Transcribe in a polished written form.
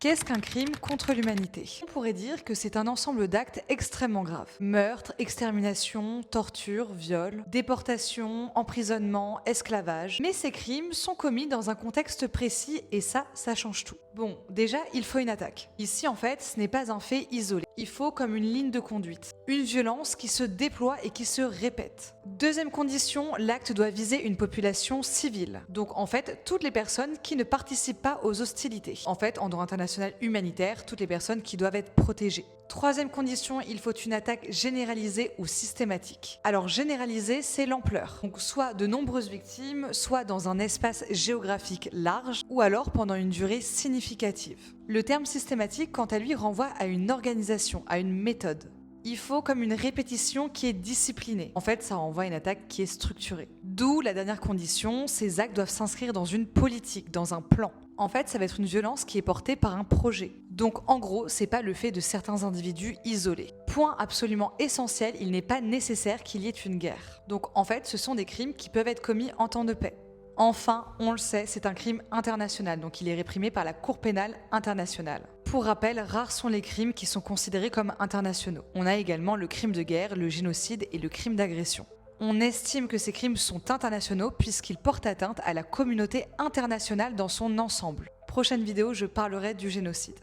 Qu'est-ce qu'un crime contre l'humanité? On pourrait dire que c'est un ensemble d'actes extrêmement graves. Meurtre, extermination, torture, viol, déportation, emprisonnement, esclavage. Mais ces crimes sont commis dans un contexte précis et ça change tout. Bon, déjà, il faut une attaque. Ici, en fait, ce n'est pas un fait isolé. Il faut comme une ligne de conduite. Une violence qui se déploie et qui se répète. Deuxième condition, l'acte doit viser une population civile. Donc en fait, toutes les personnes qui ne participent pas aux hostilités. En fait, en droit international humanitaire, toutes les personnes qui doivent être protégées. Troisième condition, il faut une attaque généralisée ou systématique. Alors généralisée, c'est l'ampleur. Donc soit de nombreuses victimes, soit dans un espace géographique large, ou alors pendant une durée significative. Le terme systématique, quant à lui, renvoie à une organisation, à une méthode. Il faut comme une répétition qui est disciplinée. En fait, ça renvoie à une attaque qui est structurée. D'où la dernière condition, ces actes doivent s'inscrire dans une politique, dans un plan. En fait, ça va être une violence qui est portée par un projet. Donc en gros, c'est pas le fait de certains individus isolés. Point absolument essentiel, il n'est pas nécessaire qu'il y ait une guerre. Donc en fait, ce sont des crimes qui peuvent être commis en temps de paix. Enfin, on le sait, c'est un crime international, donc il est réprimé par la Cour pénale internationale. Pour rappel, rares sont les crimes qui sont considérés comme internationaux. On a également le crime de guerre, le génocide et le crime d'agression. On estime que ces crimes sont internationaux puisqu'ils portent atteinte à la communauté internationale dans son ensemble. Prochaine vidéo, je parlerai du génocide.